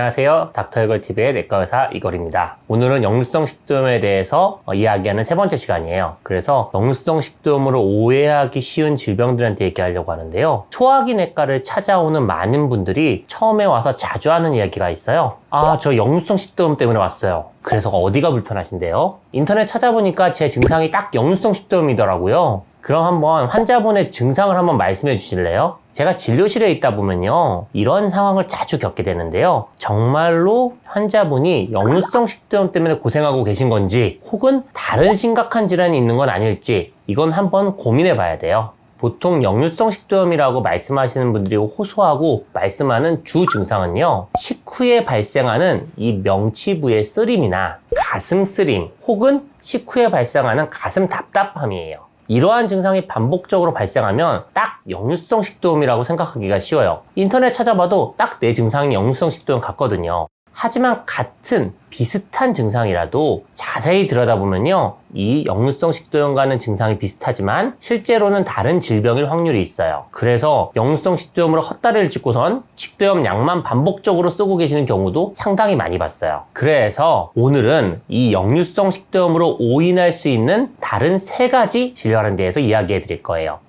안녕하세요. 닥터이걸TV의 내과의사 이걸입니다. 오늘은 역류성 식도염에 대해서 이야기하는 세 번째 시간이에요. 그래서 역류성 식도염으로 오해하기 쉬운 질병들한테 얘기하려고 하는데요. 소화기내과를 찾아오는 많은 분들이 처음에 와서 자주 하는 이야기가 있어요. 저 역류성 식도염 때문에 왔어요. 그래서 어디가 불편하신데요? 인터넷 찾아보니까 제 증상이 딱 역류성 식도염이더라고요. 그럼 한번 환자분의 증상을 한번 말씀해 주실래요? 제가 진료실에 있다 보면요, 이런 상황을 자주 겪게 되는데요. 정말로 환자분이 역류성 식도염 때문에 고생하고 계신 건지, 혹은 다른 심각한 질환이 있는 건 아닐지, 이건 한번 고민해 봐야 돼요. 보통 역류성 식도염이라고 말씀하시는 분들이 호소하고 말씀하는 주 증상은요, 식후에 발생하는 이 명치부의 쓰림이나 가슴 쓰림, 혹은 식후에 발생하는 가슴 답답함이에요. 이러한 증상이 반복적으로 발생하면 딱 역류성 식도염이라고 생각하기가 쉬워요. 인터넷 찾아봐도 딱 내 증상이 역류성 식도염 같거든요. 하지만 같은 비슷한 증상이라도 자세히 들여다보면요, 이 역류성 식도염과는 증상이 비슷하지만 실제로는 다른 질병일 확률이 있어요. 그래서 역류성 식도염으로 헛다리를 짚고선 식도염 약만 반복적으로 쓰고 계시는 경우도 상당히 많이 봤어요. 그래서 오늘은 이 역류성 식도염으로 오인할 수 있는 다른 세 가지 질환에 대해서 이야기해 드릴 거예요.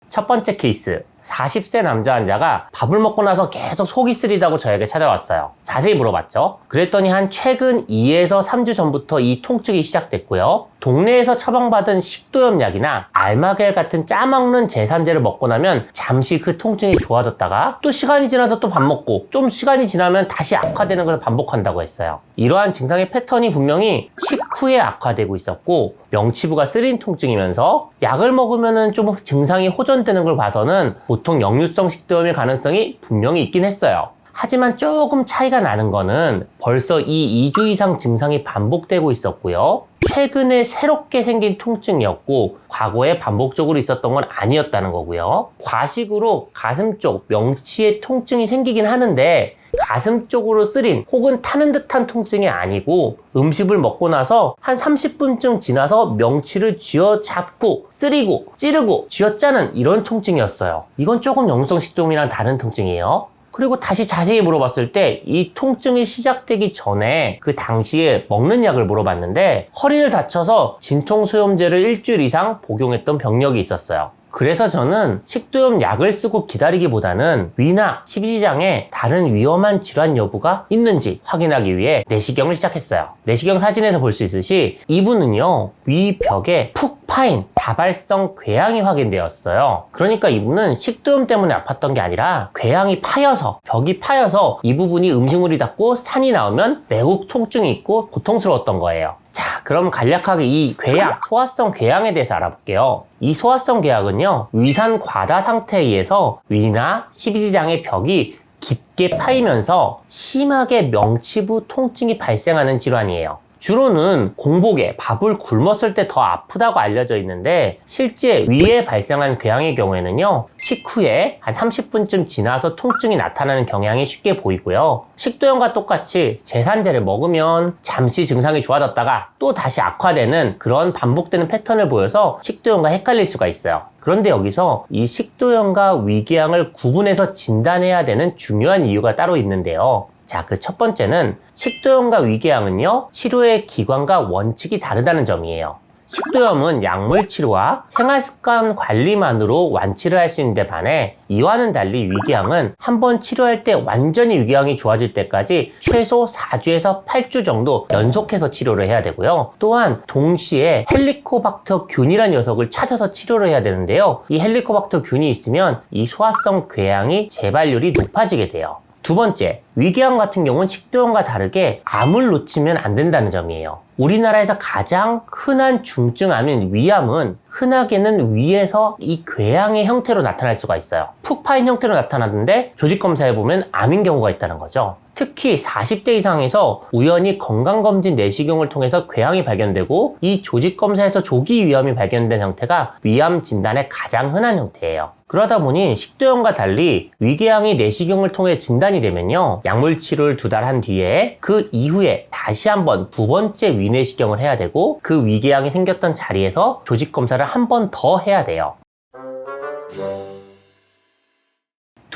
첫 번째 케이스, 40세 남자 환자가 밥을 먹고 나서 계속 속이 쓰리다고 저에게 찾아왔어요. 자세히 물어봤죠. 그랬더니 한 최근 2에서 3주 전부터 이 통증이 시작됐고요. 동네에서 처방받은 식도염 약이나 알마겔 같은 짜먹는 제산제를 먹고 나면 잠시 그 통증이 좋아졌다가 또 시간이 지나서 또 밥 먹고 좀 시간이 지나면 다시 악화되는 것을 반복한다고 했어요. 이러한 증상의 패턴이 분명히 식후에 악화되고 있었고, 명치부가 쓰린 통증이면서 약을 먹으면 좀 증상이 호전되는 걸 봐서는 보통 역류성 식도염일 가능성이 분명히 있긴 했어요. 하지만 조금 차이가 나는 거는 벌써 이 2주 이상 증상이 반복되고 있었고요. 최근에 새롭게 생긴 통증이었고 과거에 반복적으로 있었던 건 아니었다는 거고요. 과식으로 가슴 쪽 명치에 통증이 생기긴 하는데 가슴 쪽으로 쓰린 혹은 타는 듯한 통증이 아니고 음식을 먹고 나서 한 30분쯤 지나서 명치를 쥐어잡고 쓰리고 찌르고 쥐어짜는 이런 통증이었어요. 이건 조금 역류성 식도염이랑 다른 통증이에요. 그리고 다시 자세히 물어봤을 때 이 통증이 시작되기 전에 그 당시에 먹는 약을 물어봤는데 허리를 다쳐서 진통소염제를 일주일 이상 복용했던 병력이 있었어요. 그래서 저는 식도염 약을 쓰고 기다리기보다는 위나 십이지장에 다른 위험한 질환 여부가 있는지 확인하기 위해 내시경을 시작했어요. 내시경 사진에서 볼 수 있듯이 이분은요, 위 벽에 푹 파인 다발성 궤양이 확인되었어요. 그러니까 이분은 식도염 때문에 아팠던 게 아니라 궤양이 파여서, 벽이 파여서 이 부분이 음식물이 닿고 산이 나오면 매우 통증이 있고 고통스러웠던 거예요. 자, 그럼 간략하게 이 궤양, 소화성 궤양에 대해서 알아볼게요. 이 소화성 궤양은요, 위산 과다 상태에 의해서 위나 십이지장의 벽이 깊게 파이면서 심하게 명치부 통증이 발생하는 질환이에요. 주로는 공복에 밥을 굶었을 때 더 아프다고 알려져 있는데, 실제 위에 발생한 궤양의 경우에는요, 식후에 한 30분쯤 지나서 통증이 나타나는 경향이 쉽게 보이고요. 식도염과 똑같이 제산제를 먹으면 잠시 증상이 좋아졌다가 또 다시 악화되는 그런 반복되는 패턴을 보여서 식도염과 헷갈릴 수가 있어요. 그런데 여기서 이 식도염과 위궤양을 구분해서 진단해야 되는 중요한 이유가 따로 있는데요. 자, 그 첫 번째는 식도염과 위궤양은요, 치료의 기관과 원칙이 다르다는 점이에요. 식도염은 약물 치료와 생활습관 관리만으로 완치를 할 수 있는데 반해 이와는 달리 위궤양은 한번 치료할 때 완전히 위궤양이 좋아질 때까지 최소 4주에서 8주 정도 연속해서 치료를 해야 되고요. 또한 동시에 헬리코박터 균이라는 녀석을 찾아서 치료를 해야 되는데요. 이 헬리코박터 균이 있으면 이 소화성 궤양이 재발률이 높아지게 돼요. 두 번째, 위궤양 같은 경우는 식도염과 다르게 암을 놓치면 안 된다는 점이에요. 우리나라에서 가장 흔한 중증암인 위암은 흔하게는 위에서 이 궤양의 형태로 나타날 수가 있어요. 푹 파인 형태로 나타나는데 조직 검사해 보면 암인 경우가 있다는 거죠. 특히 40대 이상에서 우연히 건강검진 내시경을 통해서 궤양이 발견되고 이 조직 검사에서 조기 위암이 발견된 형태가 위암 진단의 가장 흔한 형태예요. 그러다 보니 식도염과 달리 위궤양이 내시경을 통해 진단이 되면요, 약물 치료를 2달 한 뒤에 그 이후에 다시 한번 두 번째 위내시경을 해야 되고, 그 위궤양이 생겼던 자리에서 조직 검사를 한 번 더 해야 돼요.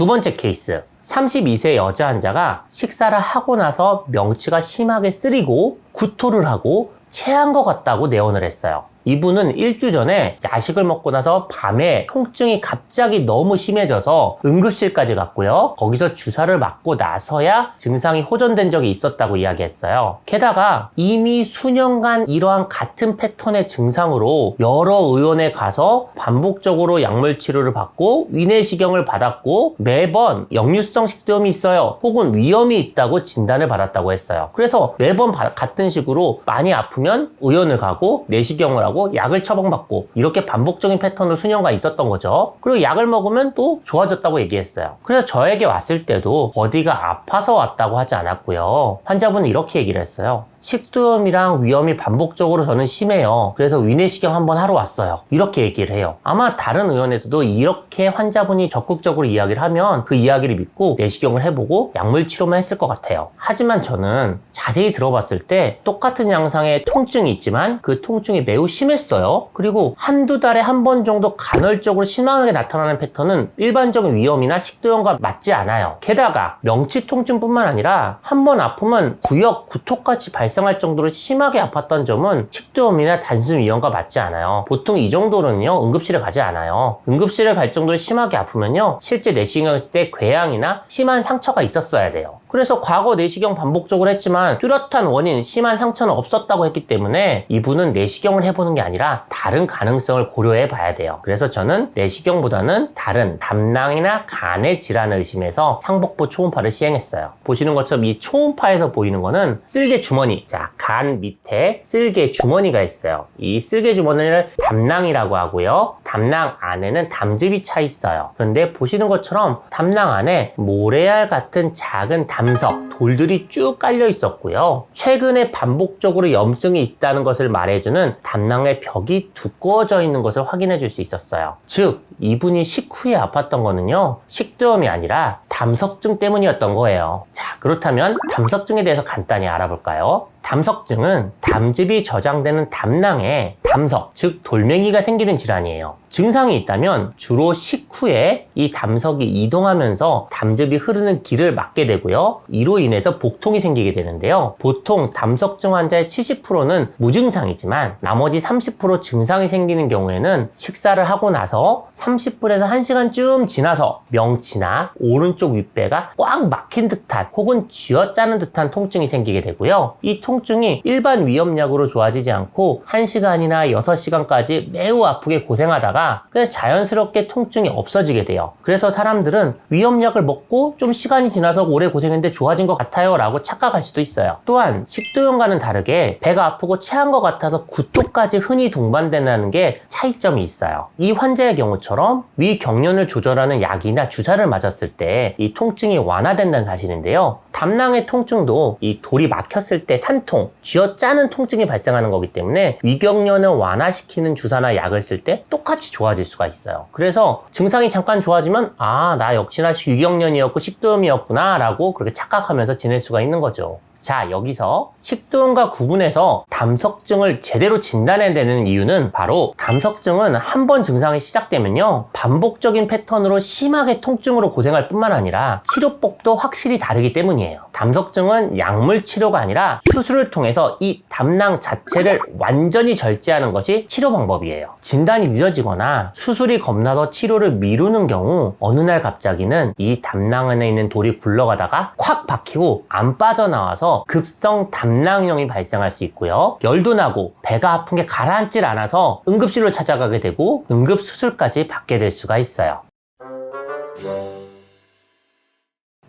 두 번째 케이스. 32세 여자 환자가 식사를 하고 나서 명치가 심하게 쓰리고 구토를 하고 체한 것 같다고 내원을 했어요. 이분은 일주 전에 야식을 먹고 나서 밤에 통증이 갑자기 너무 심해져서 응급실까지 갔고요. 거기서 주사를 맞고 나서야 증상이 호전된 적이 있었다고 이야기했어요. 게다가 이미 수년간 이러한 같은 패턴의 증상으로 여러 의원에 가서 반복적으로 약물 치료를 받고 위내시경을 받았고 매번 역류성 식도염이 있어요. 혹은 위염이 있다고 진단을 받았다고 했어요. 그래서 매번 같은 식으로 많이 아프면 의원을 가고 내시경을 하고 약을 처방받고 이렇게 반복적인 패턴으로 수년간 있었던 거죠. 그리고 약을 먹으면 또 좋아졌다고 얘기했어요. 그래서 저에게 왔을 때도 어디가 아파서 왔다고 하지 않았고요. 환자분은 이렇게 얘기를 했어요. 식도염이랑 위염이 반복적으로 저는 심해요. 그래서 위내시경 한번 하러 왔어요. 이렇게 얘기를 해요. 아마 다른 의원에서도 이렇게 환자분이 적극적으로 이야기를 하면 그 이야기를 믿고 내시경을 해보고 약물 치료만 했을 것 같아요. 하지만 저는 자세히 들어봤을 때 똑같은 양상의 통증이 있지만 그 통증이 매우 심했어요. 그리고 한두 달에 한 번 정도 간헐적으로 심하게 나타나는 패턴은 일반적인 위염이나 식도염과 맞지 않아요. 게다가 명치 통증뿐만 아니라 한 번 아프면 구역, 구토까지 발생할 정도로 심하게 아팠던 점은 식도염이나 단순 위염과 맞지 않아요. 보통 이 정도는요 응급실에 가지 않아요. 응급실에 갈 정도로 심하게 아프면요 실제 내시경 했을 때 궤양이나 심한 상처가 있었어야 돼요. 그래서 과거 내시경 반복적으로 했지만 뚜렷한 원인, 심한 상처는 없었다고 했기 때문에 이분은 내시경을 해보는 게 아니라 다른 가능성을 고려해 봐야 돼요. 그래서 저는 내시경보다는 다른 담낭이나 간의 질환을 의심해서 상복부 초음파를 시행했어요. 보시는 것처럼 이 초음파에서 보이는 거는 쓸개 주머니, 자, 간 밑에 쓸개 주머니가 있어요. 이 쓸개 주머니를 담낭이라고 하고요. 담낭 안에는 담즙이 차 있어요. 그런데 보시는 것처럼 담낭 안에 모래알 같은 작은 담석, 돌들이 쭉 깔려 있었고요. 최근에 반복적으로 염증이 있다는 것을 말해주는 담낭의 벽이 두꺼워져 있는 것을 확인해 줄 수 있었어요. 즉, 이분이 식후에 아팠던 거는요, 식도염이 아니라 담석증 때문이었던 거예요. 자, 그렇다면 담석증에 대해서 간단히 알아볼까요? 담석증은 담즙이 저장되는 담낭에 담석, 즉 돌멩이가 생기는 질환이에요. 증상이 있다면 주로 식후에 이 담석이 이동하면서 담즙이 흐르는 길을 막게 되고요. 이로 인해서 복통이 생기게 되는데요. 보통 담석증 환자의 70%는 무증상이지만 나머지 30% 증상이 생기는 경우에는 식사를 하고 나서 30분에서 1시간쯤 지나서 명치나 오른쪽 윗배가 꽉 막힌 듯한 혹은 쥐어짜는 듯한 통증이 생기게 되고요. 이 통증이 일반 위염약으로 좋아지지 않고 1시간이나 6시간까지 매우 아프게 고생하다가 그냥 자연스럽게 통증이 없어지게 돼요. 그래서 사람들은 위염약을 먹고 좀 시간이 지나서 오래 고생했는데 좋아진 것 같아요 라고 착각할 수도 있어요. 또한 식도염과는 다르게 배가 아프고 체한 것 같아서 구토까지 흔히 동반된다는 게 차이점이 있어요. 이 환자의 경우처럼 위 경련을 조절하는 약이나 주사를 맞았을 때 이 통증이 완화된다는 사실인데요. 담낭의 통증도 이 돌이 막혔을 때 산통, 쥐어짜는 통증이 발생하는 거기 때문에 위경련을 완화시키는 주사나 약을 쓸 때 똑같이 좋아질 수가 있어요. 그래서 증상이 잠깐 좋아지면 아, 나 역시나 위경련이었고 식도염이었구나 라고 그렇게 착각하면서 지낼 수가 있는 거죠. 자, 여기서 식도염과 구분해서 담석증을 제대로 진단해내는 이유는 바로 담석증은 한 번 증상이 시작되면요 반복적인 패턴으로 심하게 통증으로 고생할 뿐만 아니라 치료법도 확실히 다르기 때문이에요. 담석증은 약물 치료가 아니라 수술을 통해서 이 담낭 자체를 완전히 절제하는 것이 치료 방법이에요. 진단이 늦어지거나 수술이 겁나서 치료를 미루는 경우 어느 날 갑자기는 이 담낭 안에 있는 돌이 굴러가다가 콱 박히고 안 빠져나와서 급성 담낭염이 발생할 수 있고요. 열도 나고 배가 아픈 게 가라앉질 않아서 응급실로 찾아가게 되고 응급수술까지 받게 될 수가 있어요.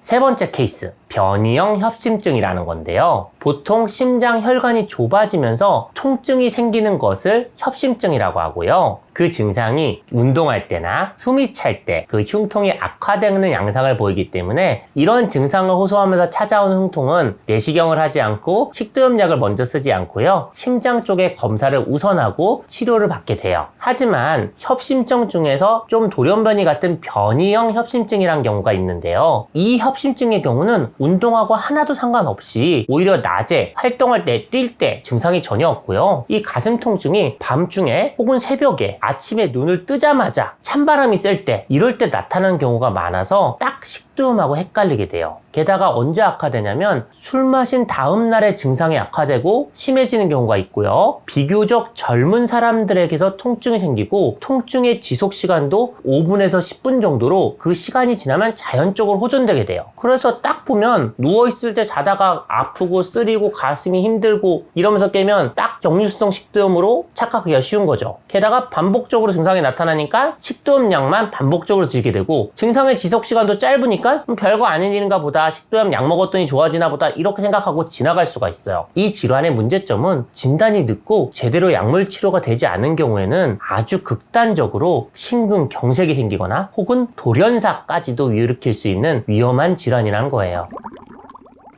세 번째 케이스, 변이형 협심증이라는 건데요. 보통 심장 혈관이 좁아지면서 통증이 생기는 것을 협심증이라고 하고요. 그 증상이 운동할 때나 숨이 찰 때 그 흉통이 악화되는 양상을 보이기 때문에 이런 증상을 호소하면서 찾아오는 흉통은 내시경을 하지 않고 식도염약을 먼저 쓰지 않고요. 심장 쪽의 검사를 우선하고 치료를 받게 돼요. 하지만 협심증 중에서 좀 돌연변이 같은 변이형 협심증이란 경우가 있는데요. 이 협심증의 경우는 운동하고 하나도 상관없이 오히려 낮에 활동할 때, 뛸 때 증상이 전혀 없고요. 이 가슴 통증이 밤중에 혹은 새벽에 아침에 눈을 뜨자마자 찬바람이 셀 때 이럴 때 나타나는 경우가 많아서 딱 식도염하고 헷갈리게 돼요. 게다가 언제 악화되냐면 술 마신 다음 날에 증상이 악화되고 심해지는 경우가 있고요. 비교적 젊은 사람들에게서 통증이 생기고 통증의 지속 시간도 5분에서 10분 정도로 그 시간이 지나면 자연적으로 호전되게 돼요. 그래서 딱 보면 누워있을 때 자다가 아프고 쓰리고 가슴이 힘들고 이러면서 깨면 딱 역류성 식도염으로 착각하기가 쉬운 거죠. 게다가 반복적으로 증상이 나타나니까 식도염 약만 반복적으로 들게 되고 증상의 지속 시간도 짧으니까 별거 아닌 일인가 보다, 식도염 약 먹었더니 좋아지나 보다 이렇게 생각하고 지나갈 수가 있어요. 이 질환의 문제점은 진단이 늦고 제대로 약물 치료가 되지 않은 경우에는 아주 극단적으로 심근경색이 생기거나 혹은 돌연사까지도 일으킬 수 있는 위험한 질환이라는 거예요.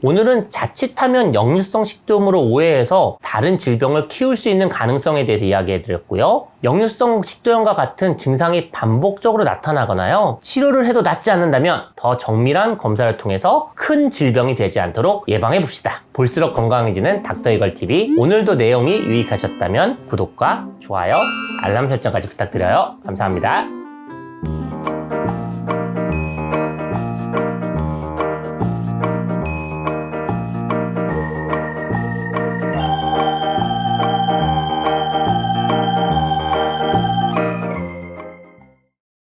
오늘은 자칫하면 역류성 식도염으로 오해해서 다른 질병을 키울 수 있는 가능성에 대해서 이야기해드렸고요. 역류성 식도염과 같은 증상이 반복적으로 나타나거나요, 치료를 해도 낫지 않는다면 더 정밀한 검사를 통해서 큰 질병이 되지 않도록 예방해봅시다. 볼수록 건강해지는 닥터이걸TV, 오늘도 내용이 유익하셨다면 구독과 좋아요, 알람 설정까지 부탁드려요. 감사합니다.